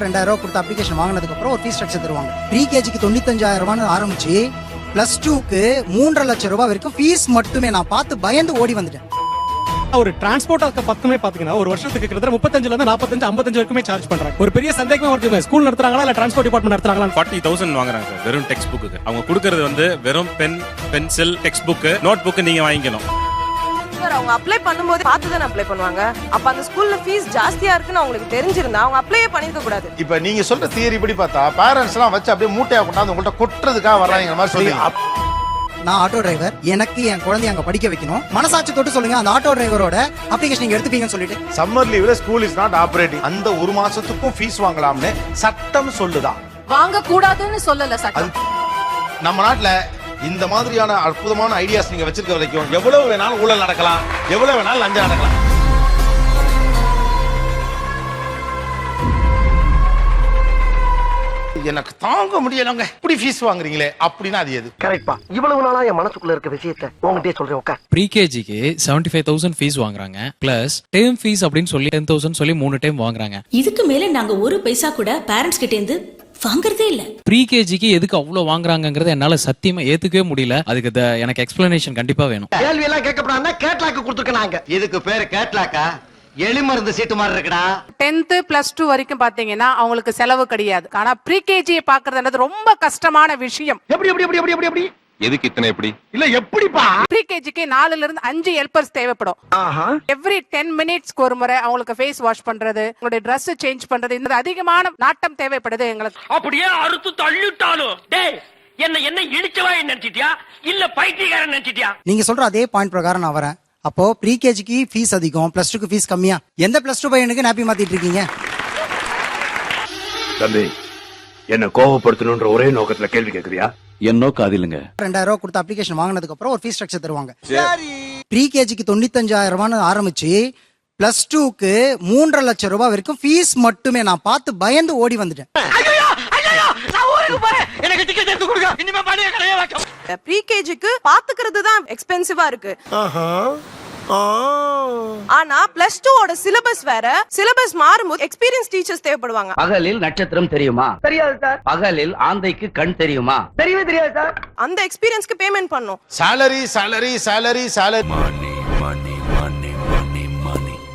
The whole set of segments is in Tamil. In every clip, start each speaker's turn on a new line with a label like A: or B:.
A: 2000 கொடுத்த அப்ளிகேஷன் வாங்கினதுக்கு அப்புறம் ஒரு ஃபீஸ் ஸ்ட்ரக்சர் தருவாங்க. ப்ரீ கேஜிக்கு 95,000 ஆரம்பிச்சு +2க்கு 3.5 லட்சம் ரூபாய் வரைக்கும் ஃபீஸ் மட்டுமே. நான் பார்த்து பயந்து ஓடி வந்துட்டேன்.
B: ஒரு டிரான்ஸ்போர்ட் பக்கமே பாத்தீங்கன்னா ஒரு வருஷத்துக்கு கிட்டத்தட்ட 35ல இருந்து 45 55 வரைக்குமே சார்ஜ் பண்றாங்க. ஒரு பெரிய சந்தேகமே வருது, ஸ்கூல் நடத்துறாங்களா இல்ல டிரான்ஸ்போர்ட் டிபார்ட்மெண்ட் நடத்துறாங்களா?
C: 40,000 வாங்குறாங்க சார் வெறும் டெக்ஸ்ட் புக்கு. அவங்க கொடுக்கறது வந்து வெறும் pen, pencil, text book, note book நீங்க வாங்கிக்கணும்.
D: அவங்க அப்ளை பண்ணும்போது பார்த்து தான் அப்ளை பண்ணுவாங்க. அப்ப அந்த ஸ்கூல்ல ஃபீஸ் ஜாஸ்தியா இருக்குன்னு அவங்களுக்கு தெரிஞ்சிருந்தா அவங்க அப்ளையே பண்ணிருக்க கூடாது.
E: இப்ப நீங்க சொல்ற தியரி படி பார்த்தா பேரண்ட்ஸ் எல்லாம் வச்சு அப்படியே மூட்டையா கொண்டாந்து உங்கள்ட்ட கொட்டுறதுக்காக வர்றாங்க மாதிரி சொல்றீங்க.
A: நான் ஆட்டோ டிரைவர், எனக்கு என் குழந்தைய அங்க படிக்க வைக்கணும். மனசாட்சி தொட்டு சொல்லுங்க, அந்த ஆட்டோ டிரைவரோட அப்ளிகேஷன் நீங்க எடுத்துப்பீங்கன்னு சொல்லிட்டு.
E: சம்மர் லீவ்ல ஸ்கூல் இஸ் நாட் ஆபரேட்டிங். அந்த ஒரு மாசத்துக்கும் ஃபீஸ் வாங்கலாம்னு சட்டம் சொல்லுதா?
D: வாங்க கூடாதுன்னு சொல்லல சட்டம்.
E: நம்ம நாட்டுல இந்த மாதிரியான அற்புதமான ஐடியாஸ் நீங்க வச்சிருக்க வரைக்கும் எவ்வளவு வேணாலும் ஊழல் நடக்கலாம், எவ்வளவு வேணாலும் லஞ்சம் நடக்கலாம். எனக்கு தாங்க முடியலங்க, இப்படி ஃபீஸ் வாங்குறீங்களே அப்படின்னா அது எது?
F: கரெக்ட்பா. இவ்வளவு நாளா என் மனசுக்குள்ள இருக்க விஷயத்தை உங்ககிட்டயே சொல்றேன். உட்கா.
G: ப்ரீ கேஜிக்கு 75,000 ஃபீஸ் வாங்குறாங்க. பிளஸ் டேர்ம் ஃபீஸ் அப்படின்னு சொல்லி 10,000 சொல்லி 3 டைம் வாங்குறாங்க.
H: இதுக்கு மேல நாங்க ஒரு பைசா கூட பேரண்ட்ஸ் கிட்ட இருந்து வாங்குறதே இல்ல.
G: ப்ரீ கேஜிக்கு எதுக்கு அவ்வளவு வாங்குறாங்கங்கறத என்னால சத்தியமா ஏத்துக்கவே முடியல. அதுக்கு எனக்கு எக்ஸ்பிளனேஷன் கண்டிப்பா வேணும்.
F: கேள்வி எல்லாம் கேட்கப்படாம கேட்லாக்கு கொடுத்துருக்காங்க. இதுக்கு பேரு கேட்லாக்கா? எளிமருந்து சீட்டு மாதிரி இருக்குடா.
D: 10th +2 வரைக்கும் பாத்தீங்கன்னா அவங்களுக்கு செலவு கிடையாது. ஆனா ப்ரீ கேஜியை பாக்குறதுன்றது ரொம்ப கஷ்டமான விஷயம்.
F: எப்படி எப்படி எப்படி எப்படி எப்படி
E: எதுக்கு இத்தனை எப்படி இல்ல எப்படிப்பா?
D: ப்ரீ கேஜிக்கு 4ல இருந்து 5 ஹெல்பர்ஸ் தேவைப்படும். எவ்ரி 10 மினிட்ஸ்க்கு ஒரு முறை அவங்களுக்கு ஃபேஸ் வாஷ் பண்றது, அவங்களுடைய Dress சேஞ்ச் பண்றது, இந்த அதிகமான நாட்டம் தேவைப்படுது எங்களுக்கு.
I: அப்படியே அறுத்து தள்ளிட்டாலும் டேய் என்ன இடிச்சவா நினைச்சிட்டியா இல்ல பைத்தியக்காரன் நினைச்சிட்டியா?
A: நீங்க சொல்ற அதே பாயிண்ட் பிரகாரம் நான் வரேன். அப்போ ப்ரீ கேஜிக்கு ஃபீஸ் அதிகம், +2க்கு ஃபீஸ் கம்மியா? எந்த +2 பையனுக்கு நாப்பி மாத்திட்டு இருக்கீங்க?
J: தம்பி, என்ன கோவப்படுத்தணும்ன்ற ஒரே நோக்கத்துல கேள்வி கேக்குறியா? என் நோக்கம் அது இல்லங்க.
A: 2000 கொடுத்த அப்ளிகேஷன் வாங்கினதுக்கு அப்புறம் ஒரு ஃபீஸ் ஸ்ட்ரக்சர் தருவாங்க. ப்ரீ கேஜிக்கு 95,000 ஆரம்பிச்சு +2க்கு 3.5 லட்சம் ரூபாய் வரைக்கும் ஃபீஸ் மட்டுமே. நான் பார்த்து பயந்து ஓடி வந்துட்டேன்.
D: ப்ரீ கேஜிக்கு பாத்துக்கிறது தான் எக்ஸ்பென்சிவா இருக்கு. ஆனா +2 ஓட சிலபஸ் வேற. சிலபஸ் மாறும்போது எக்ஸ்பீரியன்ஸ் டீச்சர்ஸ் தேவைப்படுவாங்க.
F: பகலில் நட்சத்திரம் தெரியுமா? தெரியாது சார். பகலில் ஆந்தைக்கு கண் தெரியுமா? தெரியவே தெரியாது சார்.
D: அந்த எக்ஸ்பீரியன்ஸ்க்கு பேமெண்ட் பண்ணும்.
E: salary salary salary salary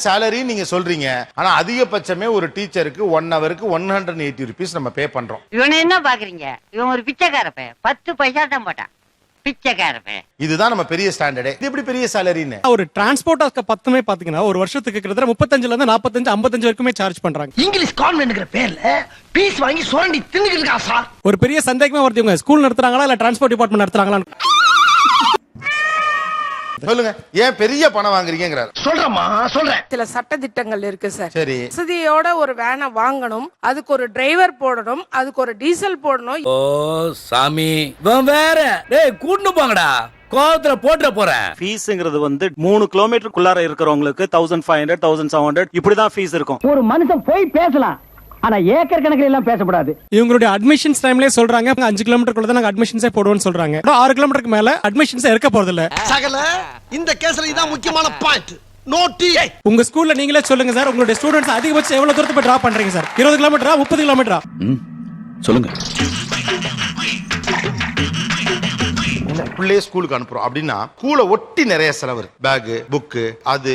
E: salary நீங்க சொல்றீங்க. ஆனா அதிகபட்சமே ஒரு டீச்சருக்கு 1 ஹவருக்கு 180 ரூபீஸ் நம்ம பே பண்றோம்.
H: இவனை என்ன பாக்குறீங்க? இவன் ஒரு பிச்சைக்காரப்ப. 10 பைசா தான் போட்டான். பிச்சைக்காரப்ப.
E: இதுதான் நம்ம பெரிய ஸ்டாண்டர்டே. இது எப்படி பெரிய சாலரின்னு?
B: ஒரு டிரான்ஸ்போர்ட் பக்கமே பாத்தீங்கன்னா ஒரு வருஷத்துக்கு கிட்டத்தட்ட 35ல இருந்து 45 55 வரைக்குமே சார்ஜ் பண்றாங்க.
F: இங்கிலீஷ் கான்வென்ட்ங்கற பேர்ல பீஸ் வாங்கி சுரண்டி தின்னுட்டு இருக்கா சார்.
B: ஒரு பெரிய சந்தேகமே வருது, ஸ்கூல் நடத்துறாங்களா இல்ல டிரான்ஸ்போர்ட் டிபார்ட்மெண்ட் நடத்துறாங்களா?
E: சொல்லுங்க, ஏன் பெரிய பணம் வாங்குறீங்கங்கறாரு.
F: சொல்றமா சொல்றேன்.
D: சில சட்ட திட்டங்கள் இருக்கு சார்.
E: சரி,
D: வசதியோட ஒரு வேனை வாங்கணும், அதுக்கு ஒரு டிரைவர் போடணும், அதுக்கு ஒரு டீசல் போடணும்.
I: ஓ சாமி இவன் வேற. டேய் கூட்டிட்டு போங்கடா, கோவத்துல போட்டுற போறேன்.
B: ஃபீஸ்ங்கிறது வந்து 3 கிலோமீட்டருக்குள்ளார இருக்கிறவங்களுக்கு 1500 1700 இப்படிதான் ஃபீஸ் இருக்கும்.
F: ஒரு மனுஷன் போய் பேசலாம், ஆனா ஏக்கர் கணக்கில் எல்லாம் பேசக்கூடாது.
B: இவங்களுடைய அட்மிஷன்ஸ் டைம்லயே சொல்றாங்க 5 கிலோமீட்டருக்குள்ள தான் நாங்க அட்மிஷன்ஸே போடுவோம்னு சொல்றாங்க. 6 கிலோமீட்டருக்கு மேல அட்மிஷன்ஸ் இருக்க போறது இல்ல.
F: சகல இந்த கேஸ்ல இதான் முக்கியமான பாயிண்ட். நோட்டி
B: உங்க ஸ்கூல்ல நீங்களே சொல்லுங்க சார், உங்களுடைய ஸ்டூடண்ட்ஸ் அதிகபட்சம் எவ்வளவு தூரத்துக்கு போய் டிராப் பண்றீங்க சார்? 20 கிலோமீட்டரா 30 கிலோமீட்டரா?
J: சொல்லுங்க.
E: பிள்ளைய ஸ்கூலுக்கு அனுப்புறோம் அப்படின்னா ஸ்கூலை ஒட்டி நிறைய செலவு இருக்கு. பேக், புக்கு, அது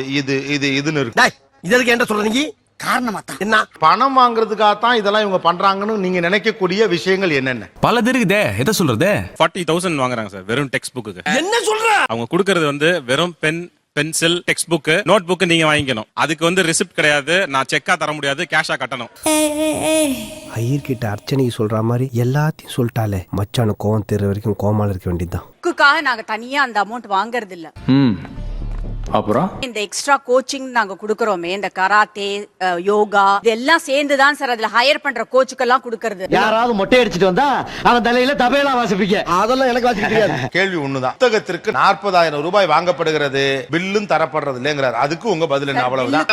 E: இதுன்னு இருக்கு.
F: இதற்கு என்ன சொல்றீங்க?
A: காரணமா தான்
F: என்ன
E: பணம் வாங்குறதுக்காக தான் இதெல்லாம் இவங்க பண்றாங்கன்னு நீங்க நினைக்கக்கூடிய விஷயங்கள் என்னென்ன?
J: பல இருக்குதே, எதை சொல்றது?
C: 40,000 வாங்குறாங்க சார் வெறும் டெக்ஸ்ட் புக்கு.
F: என்ன சொல்ற?
C: அவங்க கொடுக்கறது வந்து வெறும் pen, pencil, text book, note book நீங்க வாங்கிக்கணும். அதுக்கு வந்து ரிசிப்ட் கிடையாது, நான் செக்கா தர முடியாது, கேஷா கட்டணும்.
F: ஐயர்கிட்ட அர்ச்சனை சொல்ற மாதிரி எல்லாத்தையும் சொல்லிட்டாலே மச்சான கோவம் தெரியற வரைக்கும் கோமால இருக்க வேண்டியதுதான்.
H: புக்குக்காக நாங்க தனியா அந்த அமௌண்ட் வாங்குறது இல்ல.
J: அப்புறம்
H: இந்த எக்ஸ்ட்ரா கோச்சிங் நாங்க குடுக்கறோமே, இந்த கராத்தே, யோகா இதெல்லாம் சேர்ந்துதான் சார் அதுல ஹையர் பண்ற கோச்சுக்கெல்லாம் குடுக்கறது.
F: யாராவது மொட்டை அடிச்சிட்டு வந்தா அவன் தலையில தபேலா வாசிப்பீங்க. அதெல்லாம் எனக்கு வாசிக்க தெரியாது.
E: கேள்வி ஒண்ணுதான், புத்தகத்திற்கு 40,000 ரூபாய் வாங்கப்படுகிறது, பில்லும் தரப்படுறது இல்லைங்கிறார். அதுக்கு உங்க பதில் என்ன? அவ்வளவுதான்.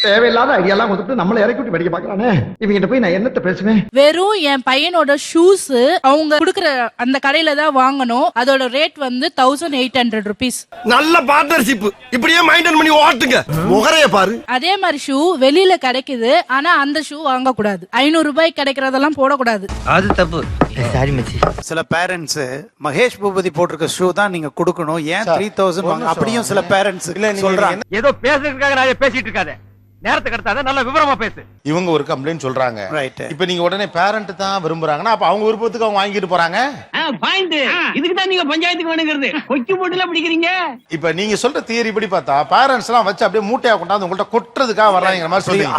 F: தேவையில்லாத ஐடியாலாம் கொடுத்துட்டு நம்மள இறக்கி விட்டு படிக்க பாக்குறானே. இவங்கிட்ட போய் நான் என்னத்த பேசுவேன்?
H: வெறும் என் பையனோட ஷூஸ் அவங்க குடுக்கற அந்த கடையில தான் வாங்கணும். அதோட ரேட் வந்து 1800 ரூபீஸ்.
F: நல்ல பார்ட்னர்ஷிப்.
E: இப்படியே மெயின்டைன் பண்ணி ஓட்டுங்க. முகரைய பாரு.
K: அதே மாதிரி ஷூ வெளியில கிடைக்குது, ஆனா அந்த ஷூ வாங்க கூடாது. 500 ரூபாய் கிடைக்கிறதெல்லாம் போடக்கூடாது.
F: அது தப்பு. சாரி மச்சி.
A: சில பேரண்ட்ஸ் மகேஷ் பூபதி போட்டிருக்க ஷூ தான் நீங்க கொடுக்கணும், ஏன் 3000 வாங்க, அப்படியும் சில பேரண்ட்ஸ் சொல்றாங்க.
I: ஏதோ பேசுறதுக்காக நான் பேசிட்டு இருக்காத, நேரத்துக்கு அடுத்தாத நல்ல விவரமா பேசு.
E: இவங்க ஒரு கம்ப்ளைண்ட் சொல்றாங்க.
A: ரைட்.
E: இப்ப நீங்க உடனே பேரண்ட் தான் விரும்புறாங்கன்னா அப்ப அவங்க விருப்பத்துக்கு அவங்க வாங்கிட்டு போறாங்க.
I: பாயிண்ட். இதுக்கு தான் நீங்க பஞ்சாயத்துக்கு வேணுங்கிறது. கொக்கி போட்டுல பிடிக்கிறீங்க.
E: இப்ப நீங்க சொல்ற தியரி படி பார்த்தா பேரண்ட்ஸ் எல்லாம் வச்சு அப்படியே மூட்டையா கொண்டாந்து உங்கள்ட்ட கொட்டுறதுக்காக வர்றாங்க மாதிரி சொல்றீங்க.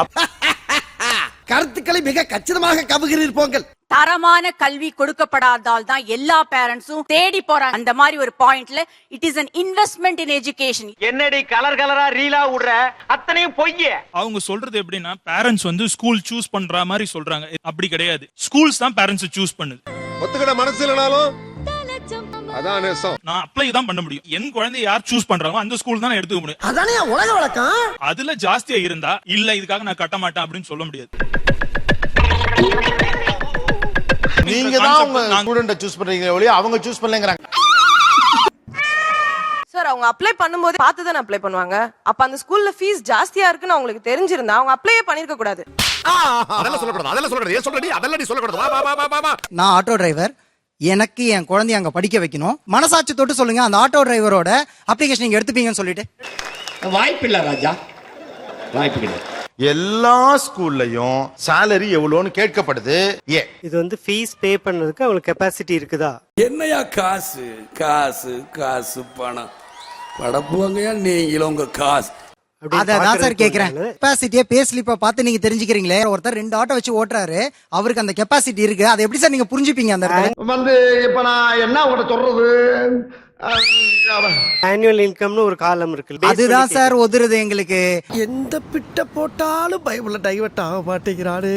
F: கருத்துக்களை மிக கச்சிதமாக கவுகிறீர் போங்கள்.
H: தரமான கல்வி கொடுக்கப்படாதால் தான் எல்லா பேரண்ட்ஸும் தேடி போறாங்க. அந்த மாதிரி ஒரு பாயிண்ட்ல it is an investment in education.
I: என்னடி கலர் கலரா ரீலா விடுற, அத்தனையும் பொய்ய.
B: அவங்க சொல்றது எப்படின்னா பேரண்ட்ஸ் வந்து ஸ்கூல் சூஸ் பண்ற மாதிரி சொல்றாங்க. அப்படி கிடையாது, ஸ்கூல்ஸ் தான் பேரண்ட்ஸ் சூஸ் பண்ணுது.
E: ஒத்துக்கிட மனசு இல்லனாலும் அதான் நேசம்.
B: நான் அப்ளை தான் பண்ண முடியும். என் குழந்தை யார் சூஸ் பண்றாங்களோ அந்த ஸ்கூல் தான் எடுத்துக்க முடியும்.
F: அதானே உலக வழக்கம்.
B: அதுல ஜாஸ்தியா இருந்தா இல்ல இதுக்காக நான் கட்ட மாட்டேன் அப்படின்னு சொல்ல முடியாது.
E: நீங்க தான் உங்க ஸ்டூடண்ட சூஸ் பண்றீங்க ஒழிய அவங்க சூஸ் பண்ணலங்கறாங்க.
K: சார், அவங்க அப்ளை பண்ணும்போது பார்த்து தான் அப்ளை பண்ணுவாங்க. அப்ப அந்த ஸ்கூல்ல ஃபீஸ் ஜாஸ்தியா இருக்குன்னு அவங்களுக்கு தெரிஞ்சிருந்தா அவங்க அப்ளையே பண்ணிருக்க கூடாது.
E: அதெல்லாம் சொல்லக்கூடாது. அதெல்லாம் சொல்லக்கூடாது. ஏன் சொல்றடி? அதெல்லாம் நீ சொல்லக்கூடாது. வா.
A: நான் ஆட்டோ டிரைவர், எனக்கு என் குழந்தைய அங்க படிக்க வைக்கணும். மனசாட்சி தொட்டு சொல்லுங்க, அந்த ஆட்டோ டிரைவரோட அப்ளிகேஷன் நீங்க எடுத்துப்பீங்கன்னு சொல்லிட்டு.
I: வாய்ப்பில்லை ராஜா, வாய்ப்பு.
E: எல்லா ஸ்கூல்லயும் salary எவ்வளவுன்னு கேட்கப்படுது. ஏ
F: இது வந்து ஃபீஸ் பே பண்ணதுக்கு அவங்களுக்கு கெபாசிட்டி இருக்குதா?
J: என்னையா காசு காசு காசு பணம் படப்புவாங்கயா நீங்களும் உங்க காசு.
A: அதான் சார் கேக்குறேன். கெபாசிட்டியை பே ஸ்லிப்பை பார்த்து நீங்க தெரிஞ்சுக்கிறீங்களே. ஒருத்தர் 2 ஆட்டோ வச்சு ஓட்டுறாரு, அவருக்கு அந்த கெபாசிட்டி இருக்கு, அதை எப்படி சார் நீங்க புரிஞ்சுப்பீங்க? அந்த
E: வந்து இப்ப நான் என்ன உங்கள்ட்ட சொல்றது?
F: ஆனுவல் இன்கம்னு ஒரு காலம் இருக்கு.
A: அதுதான் சார் ஒதுருது எங்களுக்கு.
F: எந்த பிட்ட போட்டாலும் பைபிள்ல டைவர்ட் ஆக மாட்டேங்கிறாரு.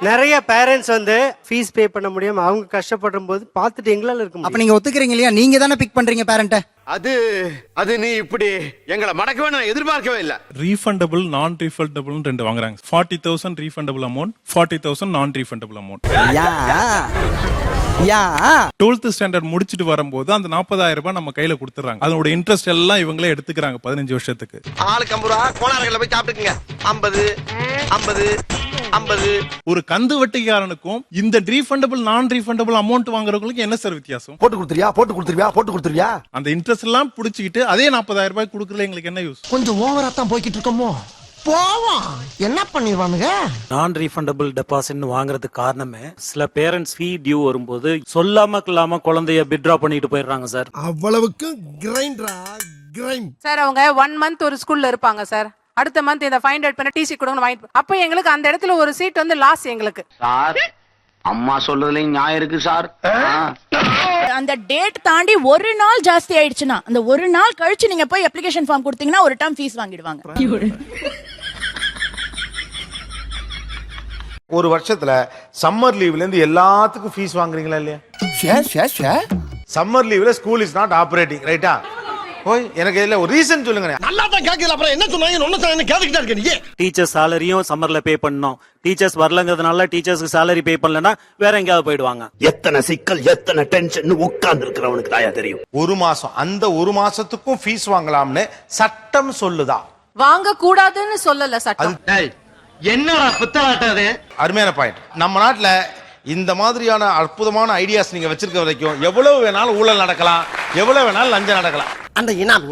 F: நிறைய பேரண்ட்ஸ் வந்து ஃபீஸ் பே பண்ண முடியாம அவங்க கஷ்டப்படும் போது பார்த்துட்டு எங்களால இருக்க முடியும்.
A: அப்ப நீங்க ஒத்துக்கிறீங்க இல்லையா? நீங்க தானே பிக் பண்றீங்க பேரண்ட்ட.
E: அது நீ இப்படி எங்களை மடக்கவே நான் எதிர்பார்க்கவே இல்ல.
B: ரீஃபண்டபிள் நான் ரீஃபண்டபிள் 2 வாங்குறாங்க. 40,000 ரீஃபண்டபிள் அமௌண்ட், 40,000 நான் ரீஃபண்டபிள் அமௌண்ட். 12th ஸ்டாண்டர்ட் முடிச்சிட்டு வரும்போது அந்த 40,000 ரூபாய் நம்ம கையில கொடுத்துறாங்க. அதோட இன்ட்ரெஸ்ட் எல்லாம் இவங்களே எடுத்துக்கிறாங்க 15 வருஷத்துக்கு.
E: ஆளுக்கு 50 ரூபா கோணாரங்கள்ல போய் சாப்பிட்டுக்குங்க. 50
B: ஒரு கந்து வட்டிக்காரனுக்கும் இந்த ரீஃபண்டபிள் நான் ரீஃபண்டபிள் அமௌண்ட் வாங்குறவங்களுக்கு என்ன சார் வித்தியாசம்?
F: போட்டு கொடுத்துருவியா?
B: அந்த இன்ட்ரெஸ்ட் எல்லாம் புடிச்சிட்டு அதே 40,000 ரூபாய் கொடுக்கல எங்களுக்கு என்ன யூஸ்?
F: கொஞ்சம் ஓவரா தான் போய்கிட்டு இருக்கோமோ. போவோம், என்ன பண்ணிடுவானுங்க?
L: நான் ரீஃபண்டபிள் டெபாசிட் வாங்குறதுக்கு காரணமே சில பேரண்ட்ஸ் ஃபீ டியூ வரும்போது சொல்லாம குழந்தைய வித்ட்ரா பண்ணிட்டு போயிடுறாங்க சார்.
F: அவ்வளவுக்கு கிரைண்ட்.
D: சார், அவங்க 1 மந்த் ஒரு ஸ்கூல்ல இருப்பாங்க சார். அடுத்த மந்த் இதை ஃபைண்ட் அவுட் பண்ண டிசி கொடுங்கன்னு வாங்கிட்டு, அப்ப எங்களுக்கு அந்த இடத்துல ஒரு சீட் வந்து லாஸ் எங்களுக்கு.
I: சார், அம்மா சொல்றதுலயும் நியாயம் இருக்கு சார்.
K: அந்த டேட் தாண்டி ஒரு நாள் ஜாஸ்தி ஆயிடுச்சுன்னா அந்த ஒரு நாள் கழிச்சு நீங்க போய் அப்ளிகேஷன் ஃபார்ம் கொடுத்தீங்கன்னா ஒரு டேர்ம் ஃபீஸ் வாங்கிடுவாங்க.
E: ஒரு வருஷத்துல சம்மர் லீவ்ல இருந்து எல்லாத்துக்கும் ஃபீஸ் வாங்குறீங்களா இல்லையா? சம்மர் லீவ்ல ஸ்கூல் இஸ் நாட் ஆபரேட்டிங், ரைட்டா? ஓய், எனக்கு இதுல ஒரு ரீசன் சொல்லுங்க.
F: நல்லா தான் கேட்கல, அப்புறம் என்ன சொன்னாங்க? ஒண்ணு சொன்னாங்க கேட்டுக்கிட்டே இருக்க நீ.
L: டீச்சர்ஸ் சாலரியும் சம்மர்ல பே பண்ணோம். டீச்சர்ஸ் வரலங்கிறதுனால டீச்சர்ஸ்க்கு சாலரி பே பண்ணலன்னா வேற எங்கேயாவது போயிடுவாங்க.
J: எத்தனை சிக்கல் எத்தனை டென்ஷன் உட்கார்ந்து இருக்கிறவனுக்கு தாயா தெரியும்.
E: ஒரு மாசம், அந்த ஒரு மாசத்துக்கும் ஃபீஸ் வாங்கலாம்னு சட்டம் சொல்லுதா?
K: வாங்க கூடாதுன்னு சொல்லல சட்டம்.
I: என்னடா புத்தலாட்டாது?
E: அருமையான பாயிண்ட். நம்ம நாட்டுல இந்த மாதிரியான அற்புதமான ஐடியாஸ் நீங்க வச்சிருக்க வரைக்கும் எவ்வளவு வேணாலும் ஊழல் நடக்கலாம், எவ்வளவு வேணாலும் லஞ்சம் நடக்கலாம்.
F: அந்த இனாம்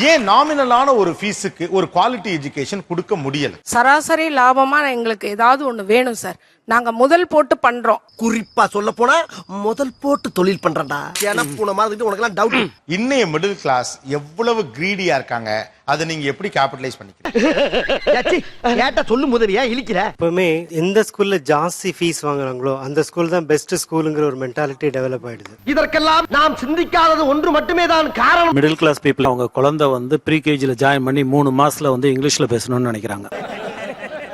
E: ஏன் நாமினலான ஒரு ஃபீஸுக்கு ஒரு குவாலிட்டி எஜுகேஷன் கொடுக்க முடியல?
K: சராசரி லாபமா எங்களுக்கு ஏதாவது ஒண்ணு வேணும் சார். நாங்க முதல் போட்டு பண்றோம்.
F: குறிப்பா சொல்ல போனா முதல் போட்டு தொழில் பண்றடா. ஏன்னா போன மாதிரி உனக்கு எல்லாம் டவுட்.
E: இன்னைய மிடில் கிளாஸ் எவ்வளவு கிரீடியா இருக்காங்க, அதை நீங்க எப்படி கேபிட்டலைஸ் பண்ணிக்கிறீங்க?
F: கேட்டா சொல்லு முதலியா இழிக்கிற. எப்பவுமே எந்த ஸ்கூல்ல ஜாஸ்தி ஃபீஸ் வாங்குறாங்களோ அந்த ஸ்கூல் தான் பெஸ்ட் ஸ்கூலுங்கிற ஒரு மென்டாலிட்டி டெவலப் ஆயிடுது. இதற்கெல்லாம் நாம் சிந்திக்காதது ஒன்று மட்டுமே தான் காரணம்.
L: மிடில் கிளாஸ் பீப்புள் அவங்க குழந்தை வந்து ப்ரீ கேஜில ஜாயின் பண்ணி 3 மாசத்துல வந்து இங்கிலீஷ்ல பேசணும்னு நினைக்கிறாங்க.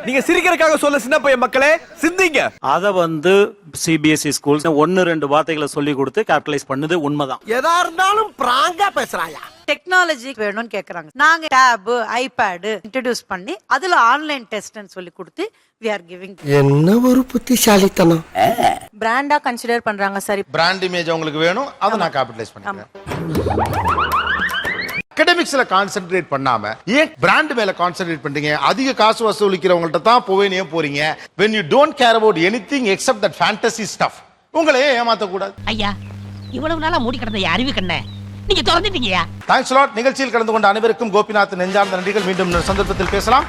F: நீங்க சிரிக்கிறதுக்காக சொல்ல சின்ன பையன் மக்களே சிந்திங்க.
L: அத வந்து சிபிஎஸ்இ ஸ்கூல்ஸ் 1-2 வார்த்தைகளை சொல்லி கொடுத்து கேபிட்டலைஸ் பண்ணுது. உண்மைதான்.
F: எதா இருந்தாலும் பிராங்கா பேசுறாயா?
H: டெக்னாலஜி வேணும்னு கேக்குறாங்க. நாங்க டேப், ஐபேட் இன்ட்ரோடியூஸ் பண்ணி அதுல ஆன்லைன் டெஸ்ட்னு சொல்லி கொடுத்து we are giving.
F: என்ன ஒரு புத்திசாலித்தனம்.
K: பிராண்டா கன்சிடர் பண்றாங்க சார்.
E: பிராண்ட் இமேஜ் உங்களுக்கு வேணும், அதை நான் கேபிட்டலைஸ் பண்ணிக்கிறேன். அகாடமிக்ஸ்ல கான்சென்ட்ரேட் பண்ணாம ஏன் பிராண்ட் மேல கான்சென்ட்ரேட் பண்றீங்க? அதிக காசு வசூலிக்கிறவங்கள்ட்ட தான் போவேனே போறீங்க. when you don't care about anything except that fantasy stuff, உங்களே ஏமாத்த கூடாது.
I: ஐயா, இவ்வளவு நாளா மூடி கிடந்த அறிவு கண்ணே நீங்க திறந்துட்டீங்கயா.
E: Thanks lot. நிகழ்ச்சியில் கலந்து கொண்ட அனைவருக்கும் கோபிநாத் நெஞ்சார்ந்த நன்றிகள். மீண்டும் சந்தர்ப்பத்தில் பேசலாம்.